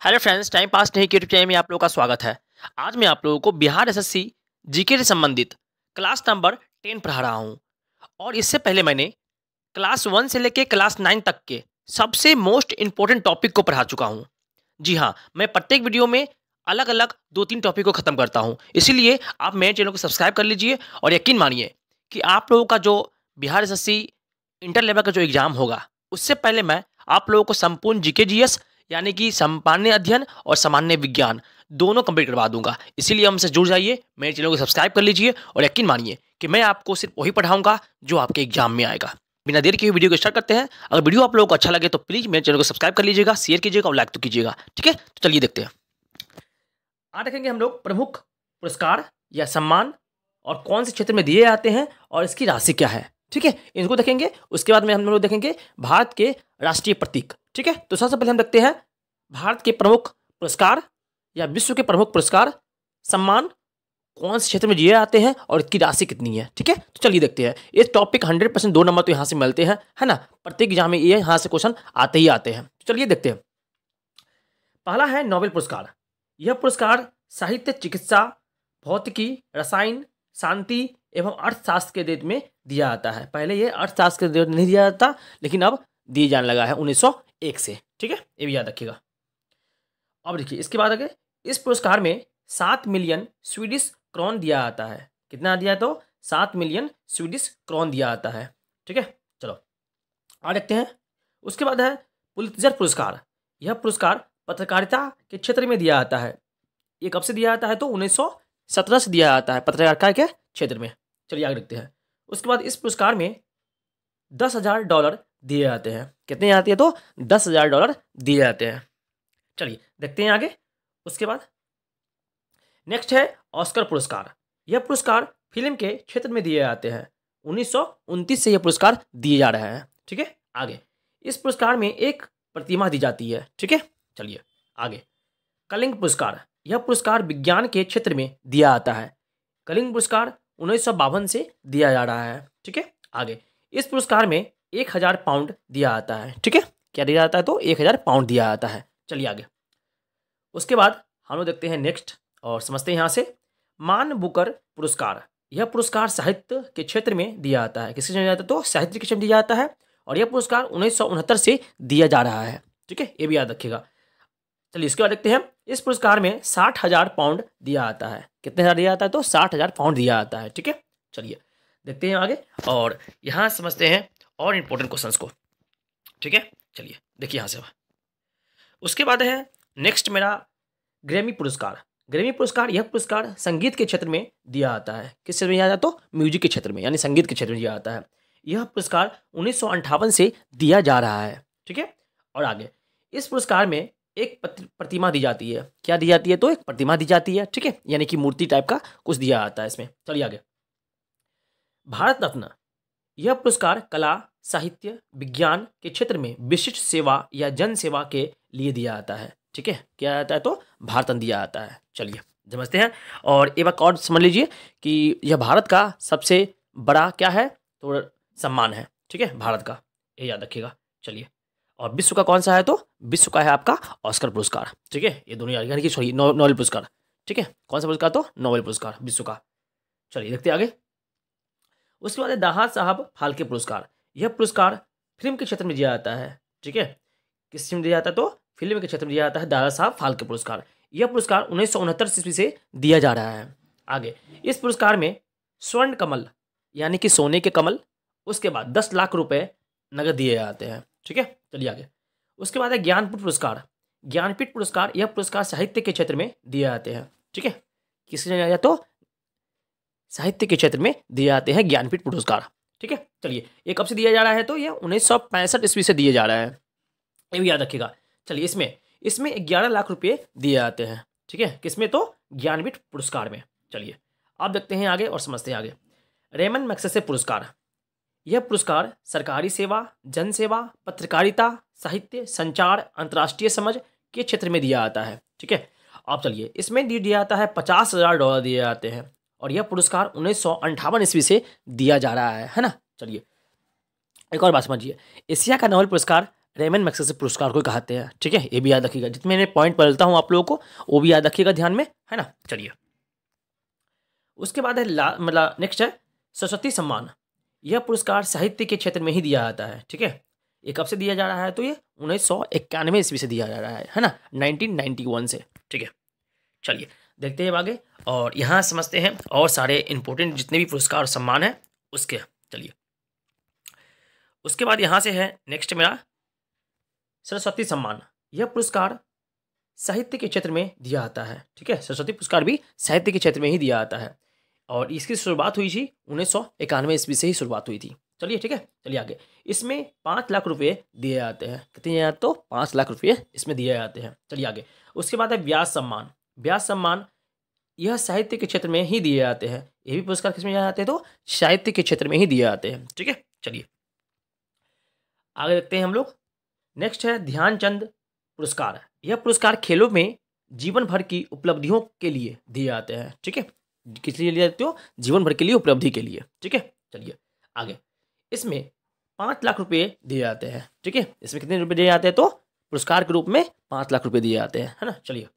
Hello friends, time pass नहीं के YouTube channel में आप लोगों का स्वागत है। आज मैं आप लोगों को बिहार एसएससी जीके से संबंधित क्लास नंबर 10 पढ़ा रहा हूँ। और इससे पहले मैंने क्लास 1 से लेकर क्लास 9 तक के सबसे मोस्ट इंपॉर्टेंट टॉपिक को पढ़ा चुका हूँ। जी हाँ, मैं प्रत्येक वीडियो में अलग अलग 2-3 टॉपिक को खत्म करता हूँ। इसीलिए आप मेरे चैनल को सब्सक्राइब कर लीजिए और यकीन मानिए कि आप लोगों का जो बिहार एसएससी इंटर लेवल का जो एग्जाम होगा, उससे पहले मैं आप लोगों को संपूर्ण जीके जीएस यानी कि सामान्य अध्ययन और सामान्य विज्ञान दोनों कंप्लीट करवा दूंगा। इसीलिए हमसे जुड़ जाइए, मेरे चैनल को सब्सक्राइब कर लीजिए और यकीन मानिए कि मैं आपको सिर्फ वही पढ़ाऊंगा जो आपके एग्जाम में आएगा। बिना देर के वीडियो को स्टार्ट करते हैं। अगर वीडियो आप लोगों को अच्छा लगे तो प्लीज मेरे चैनल को सब्सक्राइब कर लीजिएगा, शेयर कीजिएगा और लाइक तो कीजिएगा। ठीक है, तो चलिए देखते हैं। आज देखेंगे हम लोग प्रमुख पुरस्कार या सम्मान और कौन से क्षेत्र में दिए जाते हैं और इसकी राशि क्या है। ठीक है, इनको देखेंगे। उसके बाद में हम लोग देखेंगे भारत के राष्ट्रीय प्रतीक। ठीक है, तो सबसे पहले हम देखते हैं भारत के प्रमुख पुरस्कार या विश्व के प्रमुख पुरस्कार सम्मान कौन से क्षेत्र में दिए जाते हैं और इसकी राशि कितनी है। ठीक है, तो चलिए देखते हैं। ये टॉपिक 100% 2 नंबर तो यहाँ से मिलते हैं, है ना। प्रत्येक एग्जाम में ये यहाँ से क्वेश्चन आते ही आते हैं। तो चलिए देखते हैं। पहला है नोबेल पुरस्कार। यह पुरस्कार साहित्य, चिकित्सा, भौतिकी, रसायन, शांति एवं अर्थशास्त्र के क्षेत्र में दिया जाता है। पहले ये अर्थशास्त्र के क्षेत्र में नहीं दिया जाता, लेकिन अब दिए जाने लगा है 1901 से। ठीक है, ये भी याद रखिएगा। अब देखिए इसके बाद आगे, इस पुरस्कार में 7 मिलियन स्वीडिश क्रॉन दिया जाता है। कितना दिया? तो 7 मिलियन स्वीडिश क्रॉन दिया जाता है। ठीक है, चलो आगे देखते हैं। उसके बाद है पुलित्जर पुरस्कार। यह पुरस्कार पत्रकारिता के क्षेत्र में दिया जाता है। ये कब से दिया जाता है? तो 1917 से दिया जाता है, पत्रकारिता के क्षेत्र में। चलिए आगे देखते हैं। उसके बाद इस पुरस्कार में $10,000 दिए जाते हैं। कितने आते हैं? तो $10,000 दिए जाते हैं। चलिए देखते हैं आगे। उसके बाद नेक्स्ट है ऑस्कर पुरस्कार। यह पुरस्कार फिल्म के क्षेत्र में दिए जाते हैं। 1929 से यह पुरस्कार दिए जा रहे हैं। ठीक है, आगे इस पुरस्कार में एक प्रतिमा दी जाती है। ठीक है, चलिए आगे। कलिंग पुरस्कार। यह पुरस्कार विज्ञान के क्षेत्र में दिया जाता है। कलिंग पुरस्कार 1952 से दिया जा रहा है। ठीक है, आगे इस पुरस्कार में 1000 पाउंड दिया जाता है। ठीक है, क्या दिया जाता है? तो 1000 पाउंड दिया जाता है। चलिए आगे। उसके बाद हम लोग देखते हैं नेक्स्ट और समझते हैं यहाँ से मान बुकर पुरस्कार। यह पुरस्कार साहित्य के क्षेत्र में दिया जाता है। किसके क्षेत्र में दिया जाता है? तो साहित्य के क्षेत्र में दिया जाता है और यह पुरस्कार 1969 से दिया जा रहा है। ठीक है, ये भी याद रखिएगा। चलिए इसके बाद देखते हैं। इस पुरस्कार में 60,000 पाउंड दिया जाता है। कितने हजार दिया जाता है? तो 60,000 पाउंड दिया जाता है। ठीक है, चलिए देखते हैं आगे और यहाँ समझते हैं और इम्पोर्टेंट क्वेश्चंस को। ठीक है, चलिए देखिए यहाँ से। उसके बाद है नेक्स्ट मेरा ग्रैमी पुरस्कार। ग्रैमी पुरस्कार, यह पुरस्कार संगीत के क्षेत्र में दिया जाता है। किस क्षेत्र में दिया जाता है? तो म्यूजिक के क्षेत्र में यानी संगीत के क्षेत्र में दिया जाता है। यह पुरस्कार 1958 से दिया जा रहा है। ठीक है, और आगे इस पुरस्कार में एक प्रतिमा दी जाती है। क्या दी जाती है? तो एक प्रतिमा दी जाती है। ठीक है, यानी कि मूर्ति टाइप का कुछ दिया जाता है इसमें। चलिए आगे। भारत रत्न। यह पुरस्कार कला, साहित्य, विज्ञान के क्षेत्र में विशिष्ट सेवा या जन सेवा के लिए दिया जाता है। ठीक है, क्या आता है? तो भारत रत्न दिया जाता है। चलिए समझते हैं और एक बार और समझ लीजिए कि यह भारत का सबसे बड़ा क्या है? तो सम्मान है। ठीक है, भारत का, ये याद रखिएगा। चलिए, और विश्व का कौन सा है? तो विश्व का है आपका ऑस्कर पुरस्कार। ठीक है, ये दोनों यानी कि सॉरी नोबेल पुरस्कार। ठीक है, कौन सा पुरस्कार? तो नोबेल पुरस्कार विश्व का। चलिए देखते हैं आगे। उसके बाद है दादा साहब फाल्के पुरस्कार। यह पुरस्कार फिल्म के क्षेत्र में दिया जाता है। ठीक है, किस क्षेत्र में दिया जाता है? तो फिल्म के क्षेत्र में दिया जाता है दादा साहब फाल्के पुरस्कार। यह पुरस्कार 1969 ईस्वी से दिया जा रहा है। आगे इस पुरस्कार में स्वर्ण कमल यानी कि सोने के कमल, उसके बाद 10 लाख रुपए नगद दिए जाते हैं। ठीक है, चलिए आगे। उसके बाद है ज्ञानपीठ पुरस्कार। ज्ञानपीठ पुरस्कार, यह पुरस्कार साहित्य के क्षेत्र में दिए जाते हैं। ठीक है, किसने दिया? तो साहित्य के क्षेत्र में दिए जाते हैं ज्ञानपीठ पुरस्कार। ठीक है, चलिए ये कब से दिया जा रहा है? तो ये 1965 ईस्वी से दिया जा रहा है। ये भी याद रखिएगा। चलिए इसमें 11 लाख रुपये दिए जाते हैं। ठीक है, किसमें? तो ज्ञानपीठ पुरस्कार में। चलिए आप देखते हैं आगे और समझते हैं आगे। रेमन मैग्सेसे पुरस्कार। यह पुरस्कार सरकारी सेवा, जन सेवा, पत्रकारिता, साहित्य, संचार, अंतर्राष्ट्रीय समझ के क्षेत्र में दिया जाता है। ठीक है, अब चलिए इसमें दिया जाता है $50,000 दिए जाते हैं और यह पुरस्कार 1958 ईस्वी से दिया जा रहा है ना। चलिए एक और बात समझिए। एशिया का नोबेल पुरस्कार रेमन मैग्सेसे पुरस्कार को कहते हैं। ठीक है, ये भी याद रखिएगा। जितने मैंने पॉइंट बदलता हूँ आप लोगों को वो भी याद रखिएगा ध्यान में, है ना। चलिए, उसके बाद है मतलब नेक्स्ट है सरस्वती सम्मान। यह पुरस्कार साहित्य के क्षेत्र में ही दिया जाता है। ठीक है, ये कब से दिया जा रहा है? तो ये 1991 ईस्वी से दिया जा रहा है ना, 1991 से। ठीक है, चलिए देखते हैं आगे और यहाँ समझते हैं और सारे इंपॉर्टेंट जितने भी पुरस्कार और सम्मान हैं उसके। चलिए, उसके बाद यहाँ से है नेक्स्ट मेरा सरस्वती सम्मान। यह पुरस्कार साहित्य के क्षेत्र में दिया जाता है। ठीक है, सरस्वती पुरस्कार भी साहित्य के क्षेत्र में ही दिया जाता है और इसकी शुरुआत हुई थी 1991 ईस्वी से ही शुरुआत हुई थी। चलिए ठीक है, चलिए आगे। इसमें 5 लाख रुपए दिए जाते हैं। कितने दिए जाते? तो 5 लाख रुपये इसमें दिए जाते हैं। चलिए आगे। उसके बाद है व्यास सम्मान। व्यास सम्मान यह साहित्य के क्षेत्र में ही दिए जाते हैं। ये भी पुरस्कार किसमें दिए जाते हैं? तो साहित्य के क्षेत्र में ही दिए जाते हैं। ठीक है, चलिए आगे देखते हैं हम लोग। नेक्स्ट है ध्यानचंद पुरस्कार। यह पुरस्कार खेलों में जीवन भर की उपलब्धियों के लिए दिए जाते हैं। ठीक है, किस लिए दिए जाते हो? जीवन भर के लिए, उपलब्धि के लिए। ठीक है, चलिए आगे। इसमें 5 लाख रुपए दिए जाते हैं। ठीक है, इसमें कितने रुपए दिए जाते हैं? तो पुरस्कार के रूप में 5 लाख रुपए दिए जाते हैं, है ना। चलिए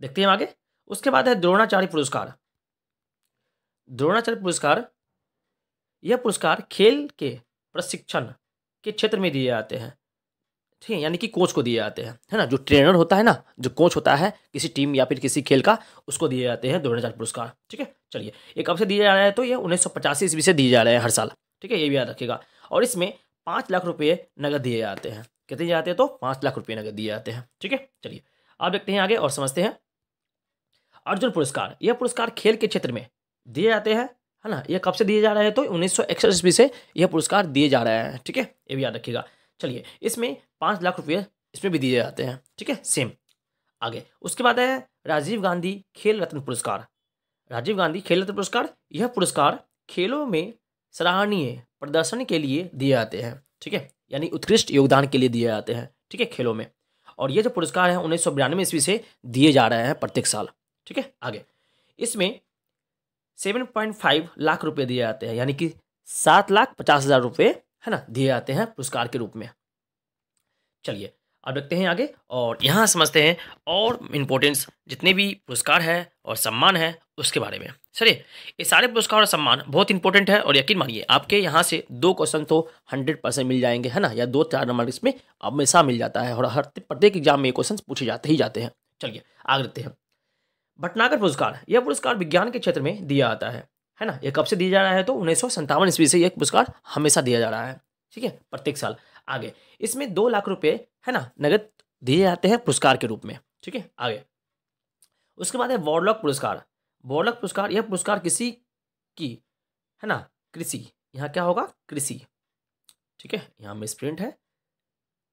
देखते हैं आगे। उसके बाद है द्रोणाचार्य पुरस्कार। द्रोणाचार्य पुरस्कार, यह पुरस्कार खेल के प्रशिक्षण के क्षेत्र में दिए जाते हैं। ठीक है, यानी कि कोच को दिए जाते हैं, है ना। जो ट्रेनर होता है ना, जो कोच होता है किसी टीम या फिर किसी खेल का, उसको दिए जाते हैं द्रोणाचार्य पुरस्कार। ठीक है, चलिए ये कब से दिया जा रहा है? तो ये 1985 ईस्वी से दिए जा रहे हैं हर साल। ठीक है, ये भी याद रखिएगा। और इसमें 5 लाख रुपये नगद दिए जाते हैं। कितने दिए जाते हैं? तो 5 लाख रुपये नगद दिए जाते हैं। ठीक है, चलिए आप देखते हैं आगे और समझते हैं। अर्जुन पुरस्कार, यह पुरस्कार खेल के क्षेत्र में दिए जाते हैं, है ना। यह कब से दिए जा रहे हैं? तो 1961 ईस्वी से यह पुरस्कार दिए जा रहे हैं। ठीक है, ये भी याद रखिएगा। चलिए, इसमें 5 लाख रुपये इसमें भी दिए जाते हैं। ठीक है, सेम। आगे उसके बाद है राजीव गांधी खेल रत्न पुरस्कार। राजीव गांधी खेल रत्न पुरस्कार, यह पुरस्कार खेलों में सराहनीय प्रदर्शन के लिए दिए जाते हैं। ठीक है, यानी उत्कृष्ट योगदान के लिए दिए जाते हैं। ठीक है, खेलों में। और ये जो पुरस्कार है 1992 ईस्वी से दिए जा रहे हैं प्रत्येक साल। ठीक है, आगे इसमें 7.5 लाख रुपए दिए जाते हैं, यानी कि 7,50,000 रुपये, है ना, दिए जाते हैं पुरस्कार के रूप में। चलिए अब देखते हैं आगे और यहाँ समझते हैं और इम्पोर्टेंस जितने भी पुरस्कार है और सम्मान है उसके बारे में। चलिए, ये सारे पुरस्कार और सम्मान बहुत इंपॉर्टेंट है और यकीन मानिए आपके यहाँ से 2 क्वेश्चन तो 100% मिल जाएंगे, है ना, या 2-4 नंबर इसमें हमेशा मिल जाता है और हर प्रत्येक एग्जाम में ये क्वेश्चन पूछे जाते ही जाते हैं। चलिए आगे देखते हैं। भटनागर पुरस्कार, यह पुरस्कार विज्ञान के क्षेत्र में दिया जाता है ना। ये कब से दिया जा रहा है? तो 1957 ईस्वी से यह पुरस्कार हमेशा दिया जा रहा है। ठीक है, प्रत्येक साल। आगे इसमें 2 लाख रुपए, है ना, नगद दिए जाते हैं पुरस्कार के रूप में। ठीक है, आगे उसके बाद है वॉरलॉक पुरस्कार। वॉरलॉक पुरस्कार, यह पुरस्कार किसी की, है ना, कृषि, यहाँ क्या होगा? कृषि। ठीक है, यहाँ मिसप्रिंट है,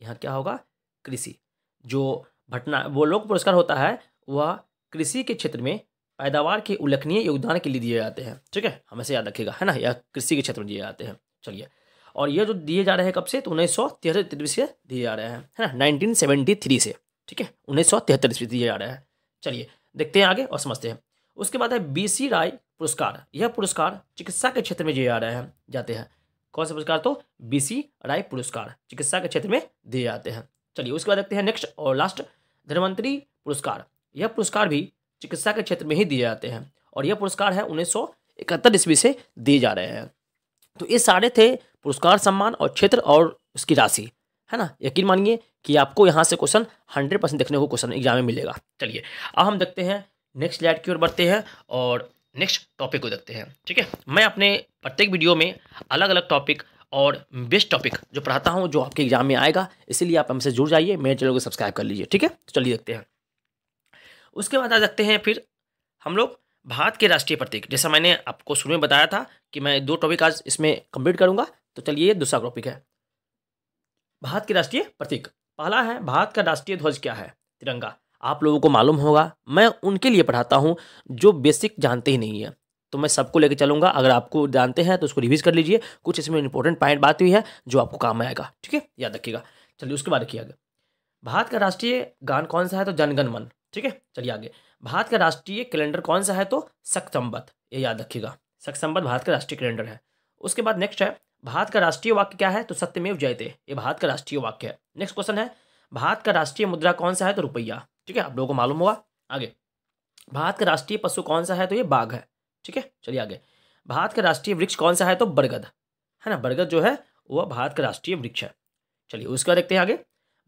यहाँ क्या होगा? कृषि। जो वॉरलॉक पुरस्कार होता है वह कृषि के क्षेत्र में पैदावार के उल्लेखनीय योगदान के लिए दिए जाते हैं। ठीक है, हमेशा याद रखिएगा, है ना, यह कृषि के क्षेत्र में दिए जाते हैं। चलिए, और ये जो दिए जा रहे हैं कब से? तो 1973 से दिए जा रहे हैं, है ना, 1973 से। ठीक है, 1973 से दिए जा रहे हैं। चलिए देखते हैं आगे और समझते हैं। उसके बाद है BC राय पुरस्कार। यह पुरस्कार चिकित्सा के क्षेत्र में दिए जा रहे हैं जाते हैं। कौन सा पुरस्कार? तो BC राय पुरस्कार चिकित्सा के क्षेत्र में दिए जाते हैं। चलिए उसके बाद देखते हैं नेक्स्ट और लास्ट, धन्वंतरी पुरस्कार। यह पुरस्कार भी चिकित्सा के क्षेत्र में ही दिए जाते हैं और यह पुरस्कार है 1971 ईस्वी से दिए जा रहे हैं। तो ये सारे थे पुरस्कार, सम्मान और क्षेत्र और उसकी राशि, है ना। यकीन मानिए कि आपको यहाँ से क्वेश्चन 100% देखने को क्वेश्चन एग्जाम में मिलेगा। चलिए अब हम देखते हैं नेक्स्ट स्लाइड की ओर बढ़ते हैं और नेक्स्ट टॉपिक को देखते हैं। ठीक है, मैं अपने प्रत्येक वीडियो में अलग अलग टॉपिक और बेस्ट टॉपिक जो पढ़ाता हूँ जो आपके एग्जाम में आएगा, इसीलिए आप हमसे जुड़ जाइए, मेरे चैनल को सब्सक्राइब कर लीजिए। ठीक है, तो चलिए देखते हैं। उसके बाद आ सकते हैं फिर हम लोग भारत के राष्ट्रीय प्रतीक। जैसा मैंने आपको शुरू में बताया था कि मैं 2 टॉपिक आज इसमें कंप्लीट करूंगा, तो चलिए दूसरा टॉपिक है भारत के राष्ट्रीय प्रतीक। पहला है भारत का राष्ट्रीय ध्वज क्या है? तिरंगा। आप लोगों को मालूम होगा, मैं उनके लिए पढ़ाता हूं जो बेसिक जानते ही नहीं है, तो मैं सबको लेकर चलूंगा। अगर आपको जानते हैं तो उसको रिवीज कर लीजिए, कुछ इसमें इंपॉर्टेंट पॉइंट बात हुई है जो आपको काम में आएगा। ठीक है, याद रखिएगा। चलिए उसके बाद रखिए आगे, भारत का राष्ट्रीय गान कौन सा है? तो जनगण मन। ठीक है, चलिए आगे, भारत का राष्ट्रीय कैलेंडर कौन सा है? तो शक संवत, ये याद रखिएगा, शक संवत भारत का राष्ट्रीय कैलेंडर है। उसके बाद नेक्स्ट है भारत का राष्ट्रीय वाक्य क्या है? तो सत्यमेव जयते, ये भारत का राष्ट्रीय वाक्य है। नेक्स्ट क्वेश्चन है, भारत का राष्ट्रीय मुद्रा कौन सा है? तो रुपया। ठीक है, आप लोगों को मालूम होगा। आगे, भारत का राष्ट्रीय पशु कौन सा है? तो ये बाघ है। ठीक है, चलिए आगे, भारत का राष्ट्रीय वृक्ष कौन सा है? तो बरगद है ना, बरगद जो है वह भारत का राष्ट्रीय वृक्ष है। चलिए उसका देखते हैं आगे,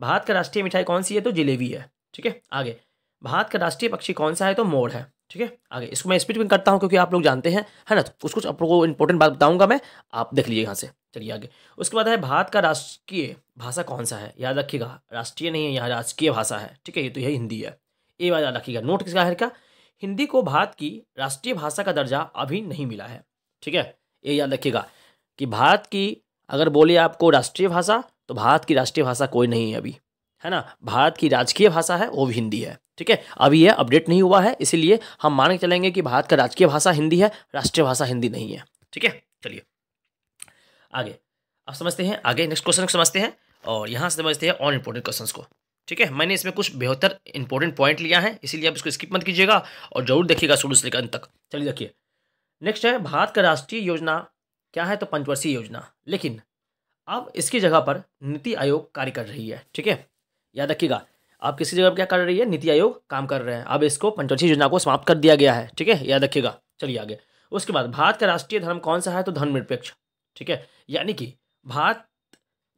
भारत का राष्ट्रीय मिठाई कौन सी है? तो जलेबी है। ठीक है, आगे, भारत का राष्ट्रीय पक्षी कौन सा है? तो मोर है। ठीक है, आगे इसको मैं स्पीड में करता हूँ क्योंकि आप लोग जानते हैं, है ना, तो कुछ कुछ आप लोगों को इंपॉर्टेंट बात बताऊंगा मैं, आप देख लीजिए यहाँ से। चलिए आगे, उसके बाद है भारत का राष्ट्रीय भाषा कौन सा है? याद रखिएगा, राष्ट्रीय नहीं है यहाँ, राजकीय भाषा है। ठीक है, ये तो यही हिंदी है, ये बात याद रखिएगा। नोट किसका है क्या? हिंदी को भारत की राष्ट्रीय भाषा का दर्जा अभी नहीं मिला है। ठीक है, ये याद रखिएगा कि भारत की अगर बोले आपको राष्ट्रीय भाषा, तो भारत की राष्ट्रीय भाषा कोई नहीं है अभी, है ना। भारत की राजकीय भाषा है वो भी हिंदी है। ठीक है, अभी यह अपडेट नहीं हुआ है, इसीलिए हम मान के चलेंगे कि भारत का राजकीय भाषा हिंदी है, राष्ट्रीय भाषा हिंदी नहीं है। ठीक है, चलिए आगे, अब समझते हैं आगे नेक्स्ट क्वेश्चन को समझते हैं, और यहाँ से समझते हैं और इंपॉर्टेंट क्वेश्चंस को। ठीक है, मैंने इसमें कुछ बेहतर इंपॉर्टेंट पॉइंट लिया है, इसीलिए आप इसको स्किप मत कीजिएगा और जरूर देखिएगा शुरू से लेकर अंत तक। चलिए देखिए, नेक्स्ट है, भारत का राष्ट्रीय योजना क्या है? तो पंचवर्षीय योजना, लेकिन अब इसकी जगह पर नीति आयोग कार्य कर रही है। ठीक है, याद रखिएगा, अब किसी जगह पर क्या कर रही है? नीति आयोग काम कर रहे हैं। अब इसको पंचवर्षीय योजना को समाप्त कर दिया गया है। ठीक है, याद रखिएगा। चलिए आगे, उसके बाद भारत का राष्ट्रीय धर्म कौन सा है? तो धर्मनिरपेक्ष। ठीक है, यानी कि भारत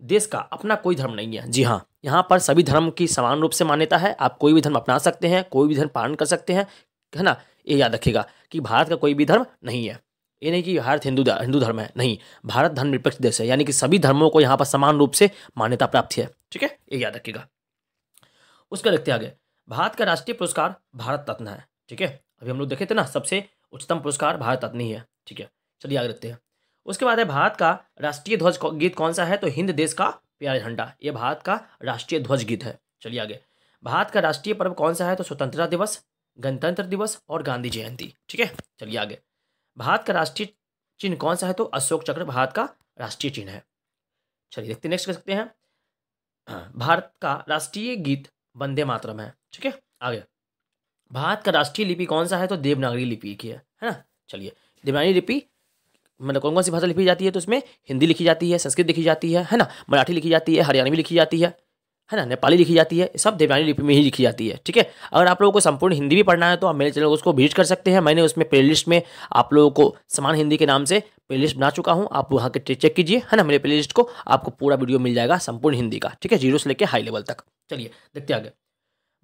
देश का अपना कोई धर्म नहीं है। जी हाँ, यहाँ पर सभी धर्म की समान रूप से मान्यता है, आप कोई भी धर्म अपना सकते हैं, कोई भी धर्म पालन कर सकते हैं, है ना। ये याद रखिएगा कि भारत का कोई भी धर्म नहीं है, ये नहीं कि भारत हिंदू धर्म है, नहीं, भारत धर्मनिरपेक्ष देश है, यानी कि सभी धर्मों को यहाँ पर समान रूप से मान्यता प्राप्त है। ठीक है, ये याद रखिएगा। उसका देखते आगे, भारत का राष्ट्रीय पुरस्कार भारत रत्न है। ठीक है, अभी हम लोग देखे थे ना, सबसे उच्चतम पुरस्कार भारत रत्न ही है। ठीक है, चलिए आगे देखते हैं। उसके बाद है, भारत का राष्ट्रीय ध्वज गीत कौन सा है? तो हिंद देश का प्यारा झंडा, ये भारत का राष्ट्रीय ध्वज गीत है। चलिए आगे, भारत का राष्ट्रीय पर्व कौन सा है? तो स्वतंत्रता दिवस, गणतंत्र दिवस और गांधी जयंती। ठीक है, चलिए आगे, भारत का राष्ट्रीय चिन्ह कौन सा है? तो अशोक चक्र भारत का राष्ट्रीय चिन्ह है। चलिए देखते नेक्स्ट कर सकते हैं, भारत का राष्ट्रीय गीत वंदे मातरम है। ठीक है, आगे, भारत का राष्ट्रीय लिपि कौन सा है? तो देवनागरी लिपि की है ना। चलिए, देवनागरी लिपि मतलब कौन कौन सी भाषा लिखी जाती है? तो उसमें हिंदी लिखी जाती है, संस्कृत लिखी जाती है ना, मराठी लिखी जाती है, हरियाणवी लिखी जाती है ना, नेपाली लिखी जाती है, सब देवनागरी लिपि में ही लिखी जाती है। ठीक है, अगर आप लोगों को संपूर्ण हिंदी भी पढ़ना है तो आप मेरे चैनल को उसको विजिट कर सकते हैं, मैंने उसमें प्लेलिस्ट में आप लोगों को समान हिंदी के नाम से प्लेलिस्ट बना चुका हूँ, आप वहाँ के चेक कीजिए, है ना, मेरे प्लेलिस्ट को आपको पूरा वीडियो मिल जाएगा संपूर्ण हिंदी का। ठीक है, जीरो से लेकर हाई लेवल तक। चलिए देखते आगे,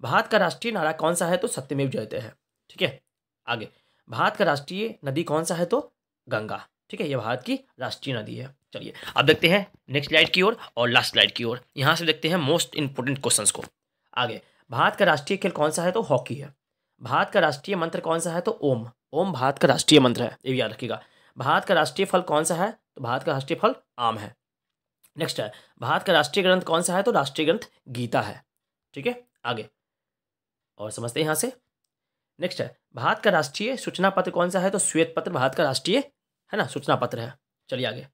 भारत का राष्ट्रीय नारा कौन सा है? तो सत्यमेव जयते है। ठीक है, आगे, भारत का राष्ट्रीय नदी कौन सा है? तो गंगा। ठीक है, यह भारत की राष्ट्रीय नदी है। चलिए अब देखते हैं नेक्स्ट स्लाइड की ओर और लास्ट स्लाइड की ओर, यहाँ से देखते हैं मोस्ट इंपोर्टेंट क्वेश्चंस को। आगे, भारत का राष्ट्रीय खेल कौन सा है? तो हॉकी है। भारत का राष्ट्रीय मंत्र कौन सा है? तो ओम, ओम भारत का राष्ट्रीय मंत्र है, ये भी याद रखिएगा। भारत का राष्ट्रीय फल कौन सा है? तो भारत का राष्ट्रीय फल आम है। नेक्स्ट है, भारत का राष्ट्रीय ग्रंथ कौन सा है? तो राष्ट्रीय ग्रंथ गीता है। ठीक है, आगे और समझते हैं यहाँ से। नेक्स्ट है, भारत का राष्ट्रीय सूचना पत्र कौन सा है? तो श्वेत पत्र भारत का राष्ट्रीय, है ना, सूचना पत्र है। चलिए आगे,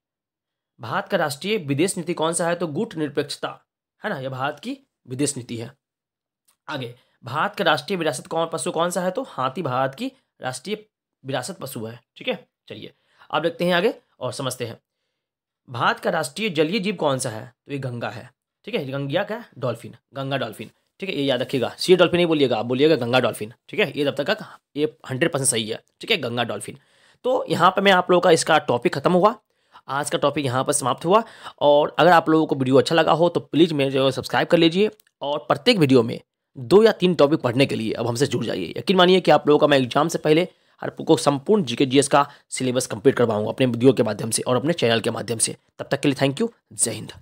भारत का राष्ट्रीय विदेश नीति कौन सा है? तो गुट निरपेक्षता, है ना, यह भारत की विदेश नीति है। आगे, भारत का राष्ट्रीय विरासत पशु कौन सा है? तो हाथी भारत की राष्ट्रीय विरासत पशु है। ठीक है, चलिए अब देखते हैं आगे और समझते हैं। भारत का राष्ट्रीय जलीय जीव कौन सा है? तो ये गंगा है। ठीक है, गंगा क्या है? Dolphin, Ganga dolphin. ठीक है, ये याद रखिएगा, सी डॉल्फिन नहीं बोलिएगा, आप बोलिएगा गंगा डॉल्फिन। ठीक है, ये तब तक का ये 100% सही है। ठीक है, गंगा डॉल्फिन। तो यहाँ पर मैं आप लोगों का इसका टॉपिक खत्म हुआ, आज का टॉपिक यहाँ पर समाप्त हुआ। और अगर आप लोगों को वीडियो अच्छा लगा हो तो प्लीज़ मेरे चैनल को सब्सक्राइब कर लीजिए, और प्रत्येक वीडियो में 2 या 3 टॉपिक पढ़ने के लिए अब हमसे जुड़ जाइए। यकीन मानिए कि आप लोगों का मैं एग्जाम से पहले आपको संपूर्ण जीके जीएस का सिलेबस कंप्लीट करवाऊंगा अपने वीडियो के माध्यम से और अपने चैनल के माध्यम से। तब तक के लिए थैंक यू, जय हिंद।